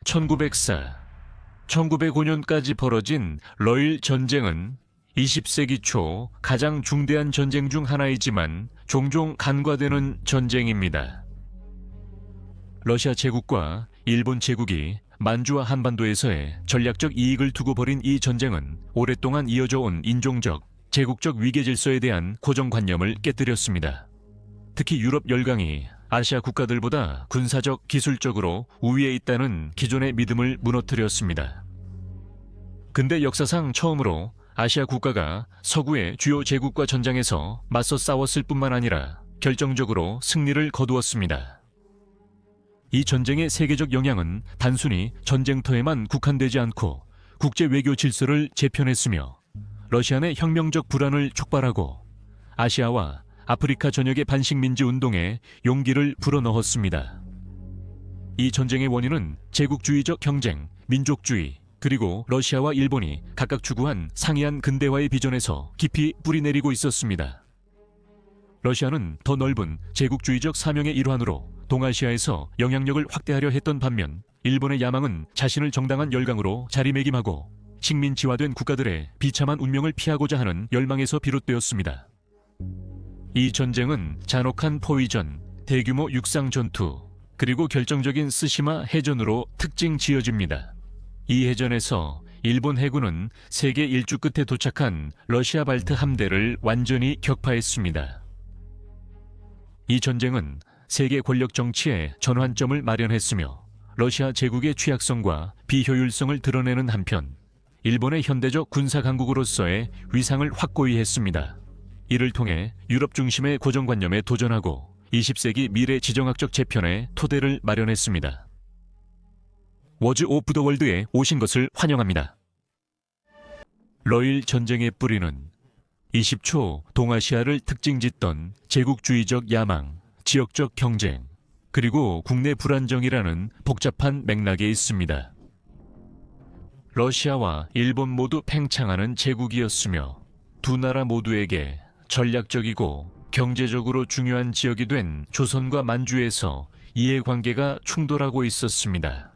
1904, 1905년까지 벌어진 러일 전쟁은 20세기 초 가장 중대한 전쟁 중 하나이지만 종종 간과되는 전쟁입니다. 러시아 제국과 일본 제국이 만주와 한반도에서의 전략적 이익을 두고 벌인 이 전쟁은 오랫동안 이어져 온 인종적, 제국적 위계 질서에 대한 고정관념을 깨뜨렸습니다. 특히 유럽 열강이 아시아 국가들보다 군사적, 기술적으로 우위에 있다는 기존의 믿음을 무너뜨렸습니다. 근대 역사상 처음으로 아시아 국가가 서구의 주요 제국과 전장에서 맞서 싸웠을 뿐만 아니라 결정적으로 승리를 거두었습니다. 이 전쟁의 세계적 영향은 단순히 전쟁터에만 국한되지 않고 국제 외교 질서를 재편했으며 러시아 내 혁명적 불안을 촉발하고 아시아와 아프리카 전역의 반식민지 운동에 용기를 불어넣었습니다. 이 전쟁의 원인은 제국주의적 경쟁, 민족주의, 그리고 러시아와 일본이 각각 추구한 상이한 근대화의 비전에서 깊이 뿌리내리고 있었습니다. 러시아는 더 넓은 제국주의적 사명의 일환으로 동아시아에서 영향력을 확대하려 했던 반면 일본의 야망은 자신을 정당한 열강으로 자리매김하고 식민지화된 국가들의 비참한 운명을 피하고자 하는 열망에서 비롯되었습니다. 이 전쟁은 잔혹한 포위전, 대규모 육상 전투, 그리고 결정적인 쓰시마 해전으로 특징 지어집니다. 이 해전에서 일본 해군은 세계 일주 끝에 도착한 러시아 발트 함대를 완전히 격파했습니다. 이 전쟁은 세계 권력 정치의 전환점을 마련했으며 러시아 제국의 취약성과 비효율성을 드러내는 한편 일본의 현대적 군사 강국으로서의 위상을 확고히 했습니다. 이를 통해 유럽 중심의 고정관념에 도전하고 20세기 미래 지정학적 재편의 토대를 마련했습니다. 워즈 오브 더 월드에 오신 것을 환영합니다. 러일 전쟁의 뿌리는 20초 동아시아를 특징짓던 제국주의적 야망, 지역적 경쟁, 그리고 국내 불안정이라는 복잡한 맥락에 있습니다. 러시아와 일본 모두 팽창하는 제국이었으며 두 나라 모두에게 전략적이고 경제적으로 중요한 지역이 된 조선과 만주에서 이해관계가 충돌하고 있었습니다.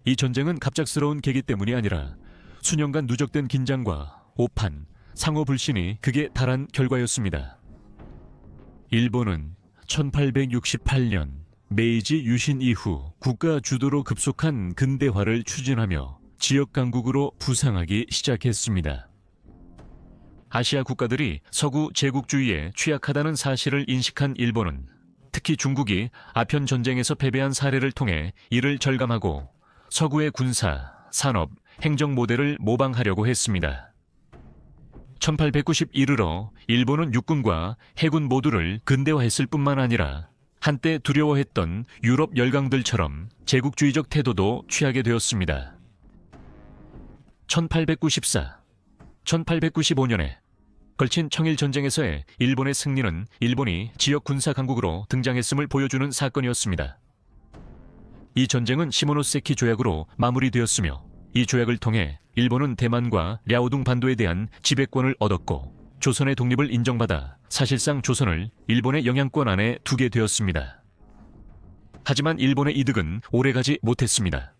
이 전쟁은 갑작스러운 계기 때문이 아니라 수년간 누적된 긴장과 오판, 상호 불신이 극에 달한 결과였습니다. 일본은 1868년 메이지 유신 이후 국가 주도로 급속한 근대화를 추진하며 지역 강국으로 부상하기 시작했습니다. 아시아 국가들이 서구 제국주의에 취약하다는 사실을 인식한 일본은 특히 중국이 아편 전쟁에서 패배한 사례를 통해 이를 절감하고 서구의 군사, 산업, 행정 모델을 모방하려고 했습니다. 1891으로 일본은 육군과 해군 모두를 근대화했을 뿐만 아니라 한때 두려워했던 유럽 열강들처럼 제국주의적 태도도 취하게 되었습니다. 1894, 1895년에 걸친 청일전쟁에서의 일본의 승리는 일본이 지역 군사 강국으로 등장했음을 보여주는 사건이었습니다. 이 전쟁은 시모노세키 조약으로 마무리되었으며 이 조약을 통해 일본은 대만과 랴오둥 반도에 대한 지배권을 얻었고 조선의 독립을 인정받아 사실상 조선을 일본의 영향권 안에 두게 되었습니다. 하지만 일본의 이득은 오래가지 못했습니다.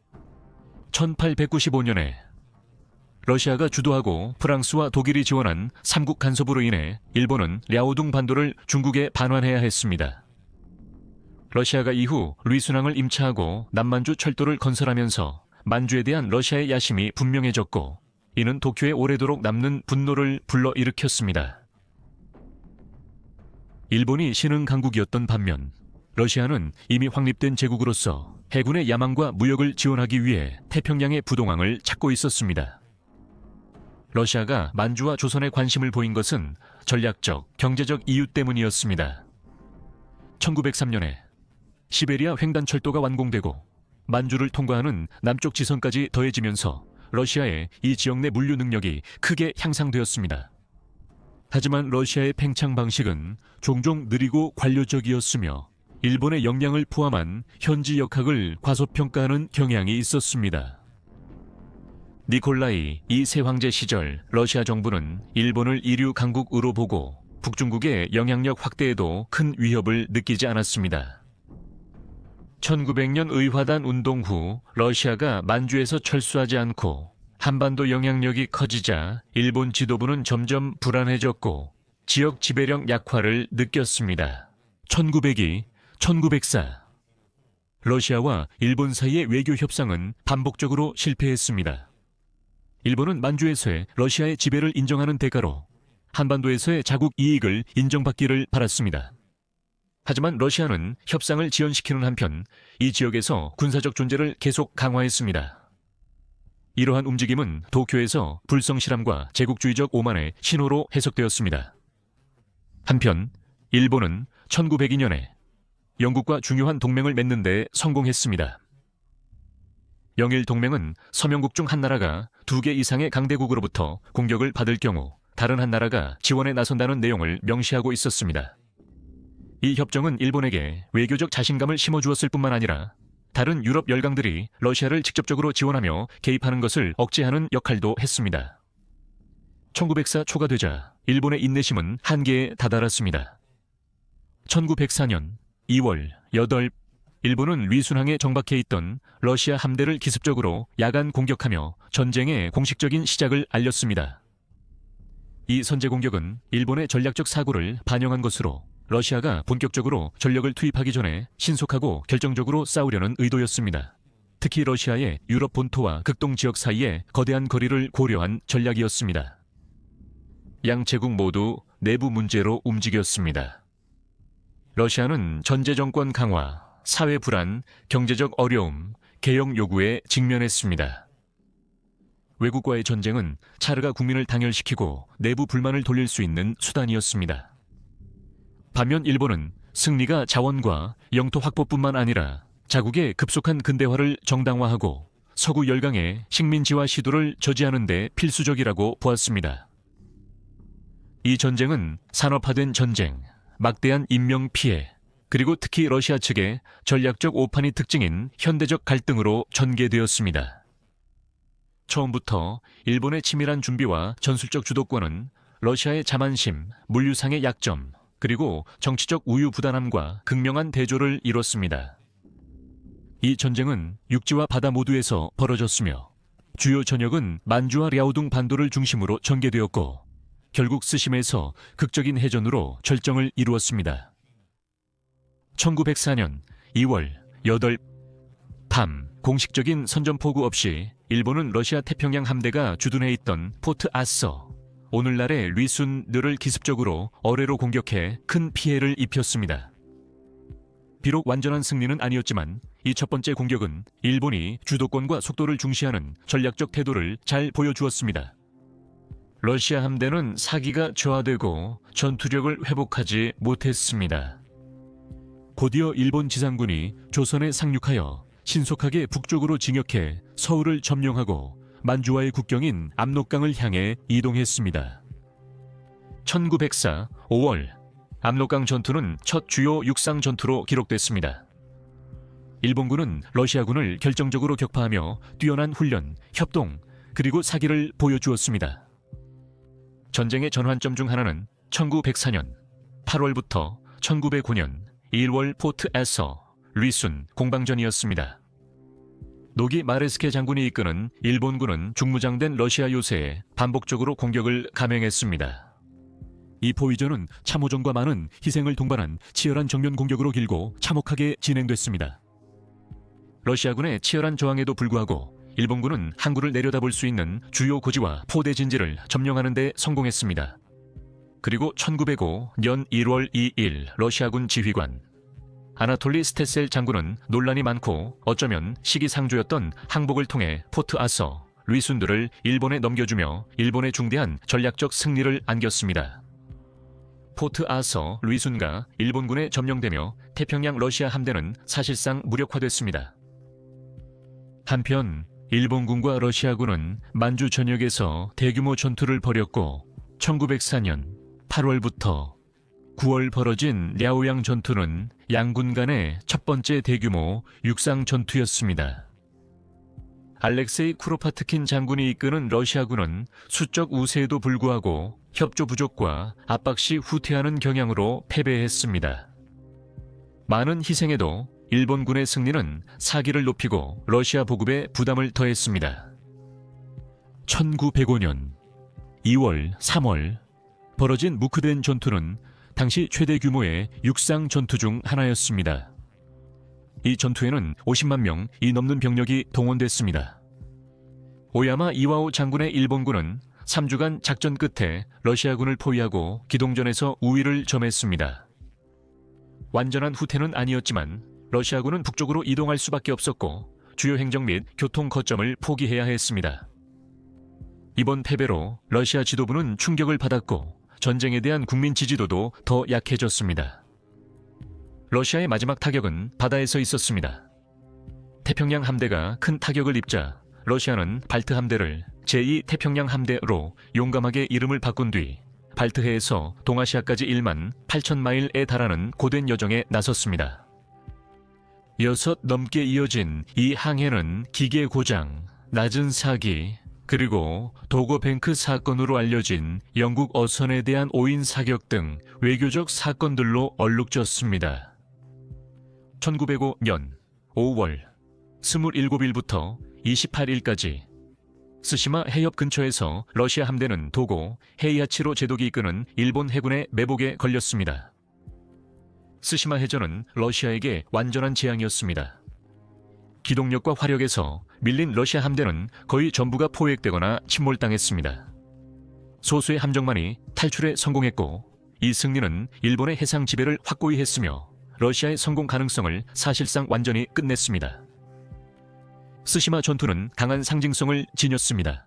1895년에 러시아가 주도하고 프랑스와 독일이 지원한 삼국 간섭으로 인해 일본은 랴오둥 반도를 중국에 반환해야 했습니다. 러시아가 이후 리순항을 임차하고 남만주 철도를 건설하면서 만주에 대한 러시아의 야심이 분명해졌고 이는 도쿄에 오래도록 남는 분노를 불러일으켰습니다. 일본이 신흥 강국이었던 반면 러시아는 이미 확립된 제국으로서 해군의 야망과 무역을 지원하기 위해 태평양의 부동항을 찾고 있었습니다. 러시아가 만주와 조선에 관심을 보인 것은 전략적, 경제적 이유 때문이었습니다. 1903년에 시베리아 횡단철도가 완공되고 만주를 통과하는 남쪽 지선까지 더해지면서 러시아의 이 지역 내 물류 능력이 크게 향상되었습니다. 하지만 러시아의 팽창 방식은 종종 느리고 관료적이었으며 일본의 역량을 포함한 현지 역학을 과소평가하는 경향이 있었습니다. 니콜라이 2세 황제 시절 러시아 정부는 일본을 이류 강국으로 보고 북중국의 영향력 확대에도 큰 위협을 느끼지 않았습니다. 1900년 의화단 운동 후 러시아가 만주에서 철수하지 않고 한반도 영향력이 커지자 일본 지도부는 점점 불안해졌고 지역 지배력 약화를 느꼈습니다. 1902, 1904 러시아와 일본 사이의 외교 협상은 반복적으로 실패했습니다. 일본은 만주에서의 러시아의 지배를 인정하는 대가로 한반도에서의 자국 이익을 인정받기를 바랐습니다. 하지만 러시아는 협상을 지연시키는 한편 이 지역에서 군사적 존재를 계속 강화했습니다. 이러한 움직임은 도쿄에서 불성실함과 제국주의적 오만의 신호로 해석되었습니다. 한편 일본은 1902년에 영국과 중요한 동맹을 맺는 데 성공했습니다. 영일 동맹은 서명국 중 한 나라가 2개 이상의 강대국으로부터 공격을 받을 경우 다른 한 나라가 지원에 나선다는 내용을 명시하고 있었습니다. 이 협정은 일본에게 외교적 자신감을 심어주었을 뿐만 아니라 다른 유럽 열강들이 러시아를 직접적으로 지원하며 개입하는 것을 억제하는 역할도 했습니다. 1904 초가 되자 일본의 인내심은 한계에 다다랐습니다. 1904년 2월 8일 일본은 리순항에 정박해 있던 러시아 함대를 기습적으로 야간 공격하며 전쟁의 공식적인 시작을 알렸습니다. 이 선제 공격은 일본의 전략적 사고를 반영한 것으로 러시아가 본격적으로 전력을 투입하기 전에 신속하고 결정적으로 싸우려는 의도였습니다. 특히 러시아의 유럽 본토와 극동 지역 사이의 거대한 거리를 고려한 전략이었습니다. 양제국 모두 내부 문제로 움직였습니다. 러시아는 전제 정권 강화, 사회 불안, 경제적 어려움, 개혁 요구에 직면했습니다. 외국과의 전쟁은 차르가 국민을 당열시키고 내부 불만을 돌릴 수 있는 수단이었습니다. 반면 일본은 승리가 자원과 영토 확보뿐만 아니라 자국의 급속한 근대화를 정당화하고 서구 열강의 식민지화 시도를 저지하는 데 필수적이라고 보았습니다. 이 전쟁은 산업화된 전쟁, 막대한 인명 피해, 그리고 특히 러시아 측의 전략적 오판이 특징인 현대적 갈등으로 전개되었습니다. 처음부터 일본의 치밀한 준비와 전술적 주도권은 러시아의 자만심, 물류상의 약점, 그리고 정치적 우유부단함과 극명한 대조를 이뤘습니다. 이 전쟁은 육지와 바다 모두에서 벌어졌으며 주요 전역은 만주와 랴오둥 반도를 중심으로 전개되었고 결국 스심에서 극적인 해전으로 절정을 이루었습니다. 1904년 2월 8일 밤 공식적인 선전포고 없이 일본은 러시아 태평양 함대가 주둔해 있던 포트 아서, 오늘날의 리순들을 기습적으로 어뢰로 공격해 큰 피해를 입혔습니다. 비록 완전한 승리는 아니었지만 이 첫 번째 공격은 일본이 주도권과 속도를 중시하는 전략적 태도를 잘 보여주었습니다. 러시아 함대는 사기가 저하되고 전투력을 회복하지 못했습니다. 곧이어 일본 지상군이 조선에 상륙하여 신속하게 북쪽으로 진격해 서울을 점령하고 만주와의 국경인 압록강을 향해 이동했습니다. 1904 5월 압록강 전투는 첫 주요 육상 전투로 기록됐습니다. 일본군은 러시아군을 결정적으로 격파하며 뛰어난 훈련, 협동, 그리고 사기를 보여주었습니다. 전쟁의 전환점 중 하나는 1904년 8월부터 1909년 1월 포트 에서 리순 공방전이었습니다. 노기 마레스케 장군이 이끄는 일본군은 중무장된 러시아 요새에 반복적으로 공격을 감행했습니다. 이 포위전은 참호전과 많은 희생을 동반한 치열한 정면 공격으로 길고 참혹하게 진행됐습니다. 러시아군의 치열한 저항에도 불구하고 일본군은 항구를 내려다볼 수 있는 주요 고지와 포대 진지를 점령하는 데 성공했습니다. 그리고 1905년 1월 2일 러시아군 지휘관 아나톨리 스테셀 장군은 논란이 많고 어쩌면 시기상조였던 항복을 통해 포트 아서, 리순들을 일본에 넘겨주며 일본의 중대한 전략적 승리를 안겼습니다. 포트 아서, 리순가 일본군에 점령되며 태평양 러시아 함대는 사실상 무력화됐습니다. 한편 일본군과 러시아군은 만주 전역에서 대규모 전투를 벌였고 1904년 8월부터 9월 벌어진 랴오양 전투는 양군 간의 첫 번째 대규모 육상 전투였습니다. 알렉세이 쿠로파트킨 장군이 이끄는 러시아군은 수적 우세에도 불구하고 협조 부족과 압박 시 후퇴하는 경향으로 패배했습니다. 많은 희생에도 일본군의 승리는 사기를 높이고 러시아 보급에 부담을 더했습니다. 1905년 2월, 3월 벌어진 무크덴 전투는 당시 최대 규모의 육상 전투 중 하나였습니다. 이 전투에는 50만 명이 넘는 병력이 동원됐습니다. 오야마 이와오 장군의 일본군은 3주간 작전 끝에 러시아군을 포위하고 기동전에서 우위를 점했습니다. 완전한 후퇴는 아니었지만 러시아군은 북쪽으로 이동할 수밖에 없었고 주요 행정 및 교통 거점을 포기해야 했습니다. 이번 패배로 러시아 지도부는 충격을 받았고 전쟁에 대한 국민 지지도도 더 약해졌습니다. 러시아의 마지막 타격은 바다에서 있었습니다. 태평양 함대가 큰 타격을 입자 러시아는 발트 함대를 제2태평양 함대로 용감하게 이름을 바꾼 뒤 발트해에서 동아시아까지 1만 8천 마일에 달하는 고된 여정에 나섰습니다. 6 넘게 이어진 이 항해는 기계 고장, 낮은 사기, 그리고 도거뱅크 사건으로 알려진 영국 어선에 대한 오인 사격 등 외교적 사건들로 얼룩졌습니다. 1905년 5월 27일부터 28일까지 스시마 해협 근처에서 러시아 함대는 도고 헤이하치로 제독이 이끄는 일본 해군의 매복에 걸렸습니다. 스시마 해전은 러시아에게 완전한 재앙이었습니다. 기동력과 화력에서 밀린 러시아 함대는 거의 전부가 포획되거나 침몰당했습니다. 소수의 함정만이 탈출에 성공했고 이 승리는 일본의 해상 지배를 확고히 했으며 러시아의 성공 가능성을 사실상 완전히 끝냈습니다. 스시마 전투는 강한 상징성을 지녔습니다.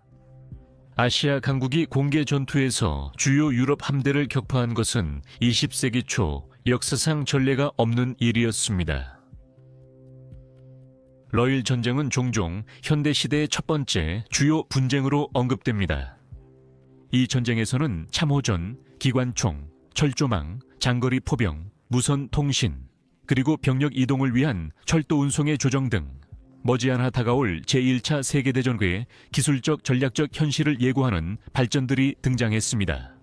아시아 강국이 공개 전투에서 주요 유럽 함대를 격파한 것은 20세기 초 역사상 전례가 없는 일이었습니다. 러일 전쟁은 종종 현대 시대의 첫 번째 주요 분쟁으로 언급됩니다. 이 전쟁에서는 참호전, 기관총, 철조망, 장거리 포병, 무선 통신, 그리고 병력 이동을 위한 철도 운송의 조정 등 머지않아 다가올 제1차 세계대전의 기술적 전략적 현실을 예고하는 발전들이 등장했습니다.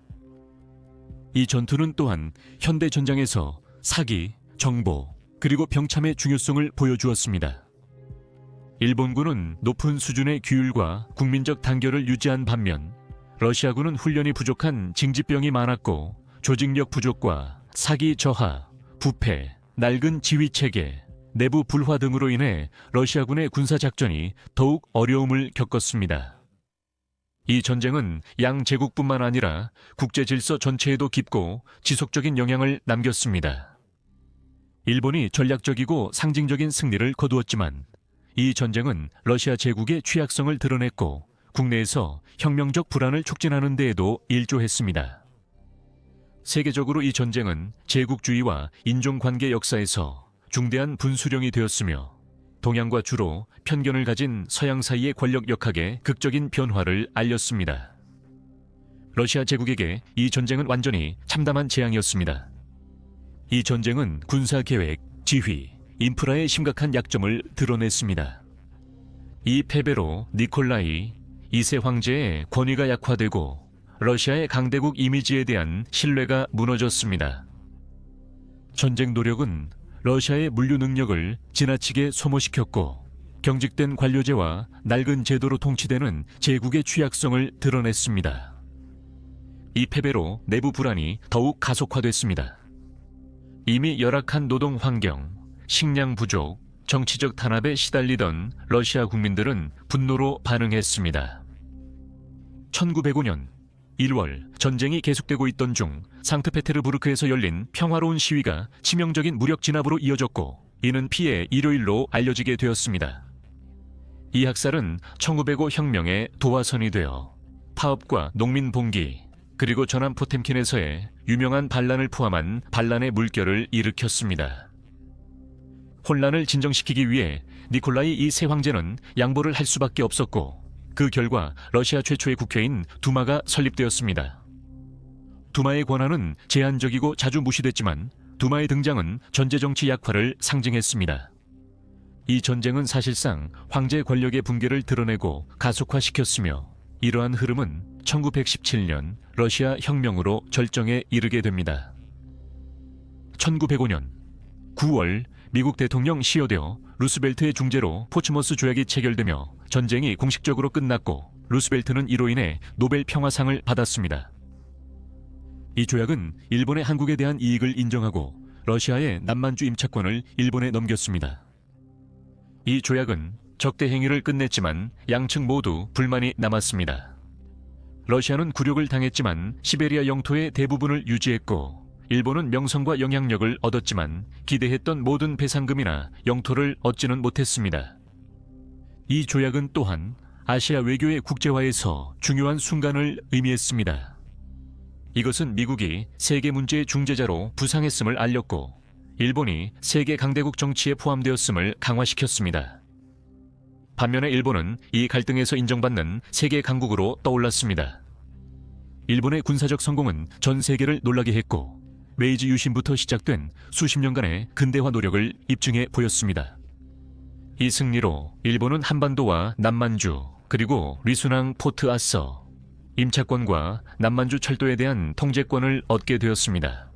이 전투는 또한 현대 전장에서 사기, 정보, 그리고 병참의 중요성을 보여주었습니다. 일본군은 높은 수준의 규율과 국민적 단결을 유지한 반면 러시아군은 훈련이 부족한 징집병이 많았고 조직력 부족과 사기 저하, 부패, 낡은 지휘체계, 내부 불화 등으로 인해 러시아군의 군사작전이 더욱 어려움을 겪었습니다. 이 전쟁은 양 제국뿐만 아니라 국제 질서 전체에도 깊고 지속적인 영향을 남겼습니다. 일본이 전략적이고 상징적인 승리를 거두었지만 이 전쟁은 러시아 제국의 취약성을 드러냈고 국내에서 혁명적 불안을 촉진하는 데에도 일조했습니다. 세계적으로 이 전쟁은 제국주의와 인종관계 역사에서 중대한 분수령이 되었으며 동양과 주로 편견을 가진 서양 사이의 권력 역학의 극적인 변화를 알렸습니다. 러시아 제국에게 이 전쟁은 완전히 참담한 재앙이었습니다. 이 전쟁은 군사계획, 지휘, 인프라의 심각한 약점을 드러냈습니다. 이 패배로 니콜라이 2세 황제의 권위가 약화되고 러시아의 강대국 이미지에 대한 신뢰가 무너졌습니다. 전쟁 노력은 러시아의 물류 능력을 지나치게 소모시켰고 경직된 관료제와 낡은 제도로 통치되는 제국의 취약성을 드러냈습니다. 이 패배로 내부 불안이 더욱 가속화됐습니다. 이미 열악한 노동 환경, 식량 부족, 정치적 탄압에 시달리던 러시아 국민들은 분노로 반응했습니다. 1905년 1월 전쟁이 계속되고 있던 중 상트페테르부르크에서 열린 평화로운 시위가 치명적인 무력 진압으로 이어졌고 이는 피해 일요일로 알려지게 되었습니다. 이 학살은 1905 혁명의 도화선이 되어 파업과 농민 봉기 그리고 전함 포템킨에서의 유명한 반란을 포함한 반란의 물결을 일으켰습니다. 혼란을 진정시키기 위해 니콜라이 2세 황제는 양보를 할 수밖에 없었고 그 결과 러시아 최초의 국회인 두마가 설립되었습니다. 두마의 권한은 제한적이고 자주 무시됐지만 두마의 등장은 전제정치 약화를 상징했습니다. 이 전쟁은 사실상 황제 권력의 붕괴를 드러내고 가속화시켰으며 이러한 흐름은 1917년 러시아 혁명으로 절정에 이르게 됩니다. 1905년 9월 미국 대통령 시어데어 루스벨트의 중재로 포츠머스 조약이 체결되며 전쟁이 공식적으로 끝났고 루스벨트는 이로 인해 노벨 평화상을 받았습니다. 이 조약은 일본의 한국에 대한 이익을 인정하고 러시아의 남만주 임차권을 일본에 넘겼습니다. 이 조약은 적대 행위를 끝냈지만 양측 모두 불만이 남았습니다. 러시아는 굴욕을 당했지만 시베리아 영토의 대부분을 유지했고 일본은 명성과 영향력을 얻었지만 기대했던 모든 배상금이나 영토를 얻지는 못했습니다. 이 조약은 또한 아시아 외교의 국제화에서 중요한 순간을 의미했습니다. 이것은 미국이 세계 문제의 중재자로 부상했음을 알렸고 일본이 세계 강대국 정치에 포함되었음을 강화시켰습니다. 반면에 일본은 이 갈등에서 인정받는 세계 강국으로 떠올랐습니다. 일본의 군사적 성공은 전 세계를 놀라게 했고 메이지 유신부터 시작된 수십 년간의 근대화 노력을 입증해 보였습니다. 이 승리로 일본은 한반도와 남만주 그리고 리순항 포트 아서 임차권과 남만주 철도에 대한 통제권을 얻게 되었습니다.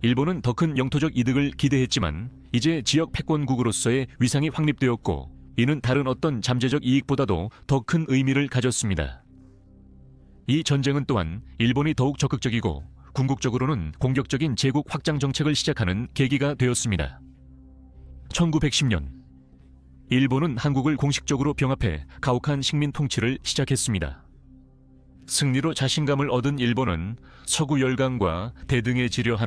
일본은 더 큰 영토적 이득을 기대했지만 이제 지역 패권국으로서의 위상이 확립되었고 이는 다른 어떤 잠재적 이익보다도 더 큰 의미를 가졌습니다. 이 전쟁은 또한 일본이 더욱 적극적이고 궁극적으로는 공격적인 제국 확장 정책을 시작하는 계기가 되었습니다. 1910년 일본은 한국을 공식적으로 병합해 가혹한 식민 통치를 시작했습니다. 승리로 자신감을 얻은 일본은 서구 열강과 대등해지려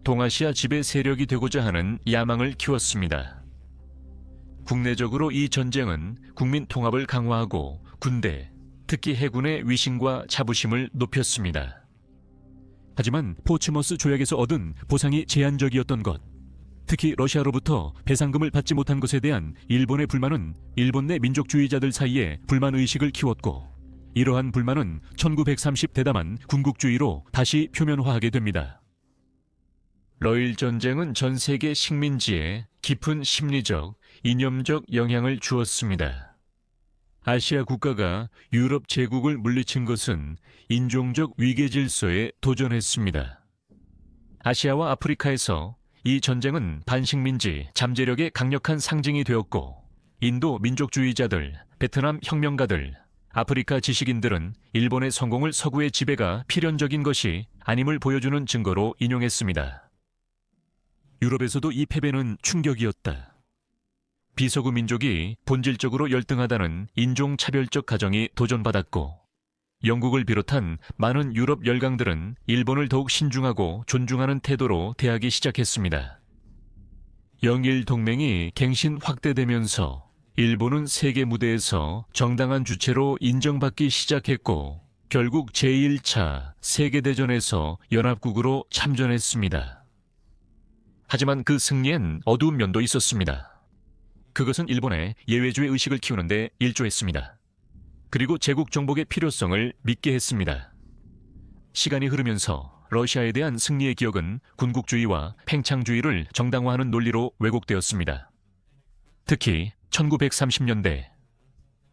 동아시아 지배 세력이 되고자 하는 야망을 키웠습니다. 국내적으로 이 전쟁은 국민 통합을 강화하고 군대, 특히 해군의 위신과 자부심을 높였습니다. 하지만 포츠머스 조약에서 얻은 보상이 제한적이었던 것, 특히 러시아로부터 배상금을 받지 못한 것에 대한 일본의 불만은 일본 내 민족주의자들 사이에 불만의식을 키웠고 이러한 불만은 1930 대담한 군국주의로 다시 표면화하게 됩니다. 러일 전쟁은 전 세계 식민지에 깊은 심리적, 이념적 영향을 주었습니다. 아시아 국가가 유럽 제국을 물리친 것은 인종적 위계 질서에 도전했습니다. 아시아와 아프리카에서 이 전쟁은 반식민지 잠재력의 강력한 상징이 되었고 인도 민족주의자들, 베트남 혁명가들, 아프리카 지식인들은 일본의 성공을 서구의 지배가 필연적인 것이 아님을 보여주는 증거로 인용했습니다. 유럽에서도 이 패배는 충격이었다. 비서구 민족이 본질적으로 열등하다는 인종차별적 가정이 도전받았고 영국을 비롯한 많은 유럽 열강들은 일본을 더욱 신중하고 존중하는 태도로 대하기 시작했습니다. 영일 동맹이 갱신 확대되면서 일본은 세계 무대에서 정당한 주체로 인정받기 시작했고 결국 제1차 세계대전에서 연합국으로 참전했습니다. 하지만 그 승리엔 어두운 면도 있었습니다. 그것은 일본의 예외주의 의식을 키우는 데 일조했습니다. 그리고 제국 정복의 필요성을 믿게 했습니다. 시간이 흐르면서 러시아에 대한 승리의 기억은 군국주의와 팽창주의를 정당화하는 논리로 왜곡되었습니다. 특히 1930년대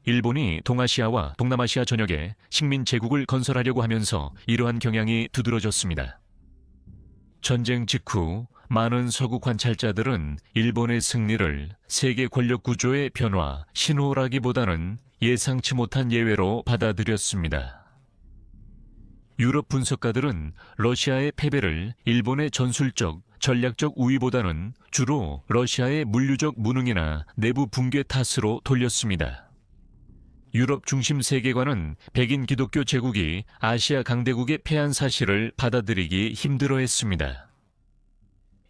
일본이 동아시아와 동남아시아 전역에 식민 제국을 건설하려고 하면서 이러한 경향이 두드러졌습니다. 전쟁 직후 많은 서구 관찰자들은 일본의 승리를 세계 권력 구조의 변화, 신호라기보다는 예상치 못한 예외로 받아들였습니다. 유럽 분석가들은 러시아의 패배를 일본의 전술적, 전략적 우위보다는 주로 러시아의 물류적 무능이나 내부 붕괴 탓으로 돌렸습니다. 유럽 중심 세계관은 백인 기독교 제국이 아시아 강대국에 패한 사실을 받아들이기 힘들어했습니다.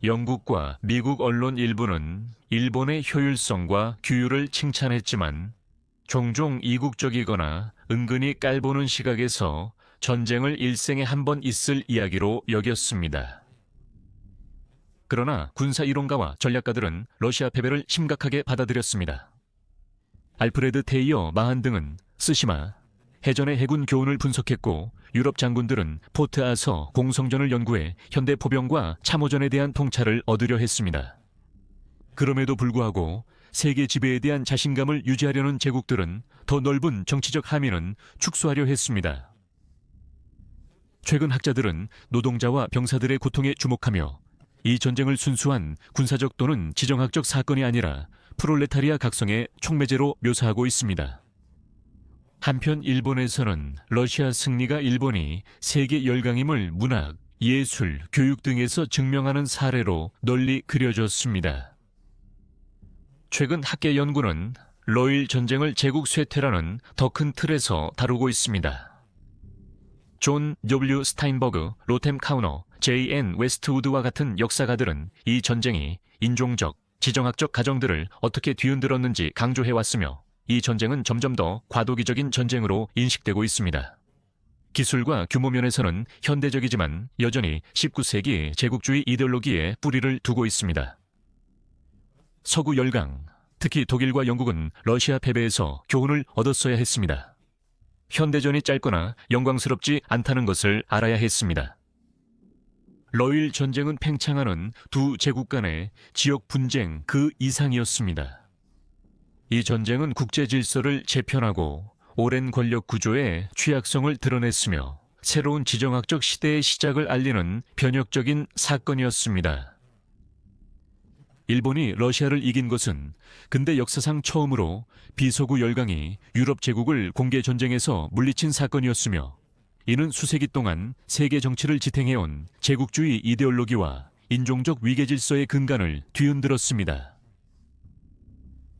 영국과 미국 언론 일부는 일본의 효율성과 규율을 칭찬했지만 종종 이국적이거나 은근히 깔보는 시각에서 전쟁을 일생에 한 번 있을 이야기로 여겼습니다. 그러나 군사 이론가와 전략가들은 러시아 패배를 심각하게 받아들였습니다. 알프레드 테이어 마한 등은 쓰시마, 해전의 해군 교훈을 분석했고 유럽 장군들은 포트 아서 공성전을 연구해 현대 포병과 참호전에 대한 통찰을 얻으려 했습니다. 그럼에도 불구하고 세계 지배에 대한 자신감을 유지하려는 제국들은 더 넓은 정치적 함의는 축소하려 했습니다. 최근 학자들은 노동자와 병사들의 고통에 주목하며 이 전쟁을 순수한 군사적 또는 지정학적 사건이 아니라 프롤레타리아 각성의 촉매제로 묘사하고 있습니다. 한편 일본에서는 러시아 승리가 일본이 세계 열강임을 문학, 예술, 교육 등에서 증명하는 사례로 널리 그려졌습니다. 최근 학계 연구는 러일 전쟁을 제국 쇠퇴라는 더 큰 틀에서 다루고 있습니다. 존 W. 스타인버그, 로템 카우너, J.N. 웨스트우드와 같은 역사가들은 이 전쟁이 인종적, 지정학적 가정들을 어떻게 뒤흔들었는지 강조해왔으며 이 전쟁은 점점 더 과도기적인 전쟁으로 인식되고 있습니다. 기술과 규모 면에서는 현대적이지만 여전히 19세기 제국주의 이데올로기에 뿌리를 두고 있습니다. 서구 열강, 특히 독일과 영국은 러시아 패배에서 교훈을 얻었어야 했습니다. 현대전이 짧거나 영광스럽지 않다는 것을 알아야 했습니다. 러일 전쟁은 팽창하는 두 제국 간의 지역 분쟁 그 이상이었습니다. 이 전쟁은 국제 질서를 재편하고 오랜 권력 구조의 취약성을 드러냈으며 새로운 지정학적 시대의 시작을 알리는 변혁적인 사건이었습니다. 일본이 러시아를 이긴 것은 근대 역사상 처음으로 비서구 열강이 유럽 제국을 공개 전쟁에서 물리친 사건이었으며 이는 수세기 동안 세계 정치를 지탱해온 제국주의 이데올로기와 인종적 위계 질서의 근간을 뒤흔들었습니다.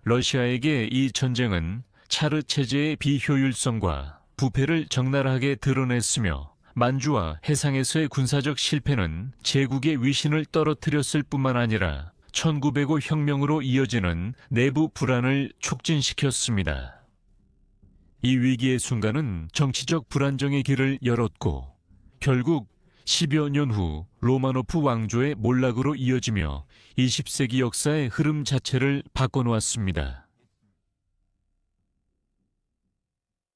러시아에게 이 전쟁은 차르 체제의 비효율성과 부패를 적나라하게 드러냈으며 만주와 해상에서의 군사적 실패는 제국의 위신을 떨어뜨렸을 뿐만 아니라 1905 혁명으로 이어지는 내부 불안을 촉진시켰습니다. 이 위기의 순간은 정치적 불안정의 길을 열었고 결국 10여 년 후 로마노프 왕조의 몰락으로 이어지며 20세기 역사의 흐름 자체를 바꿔놓았습니다.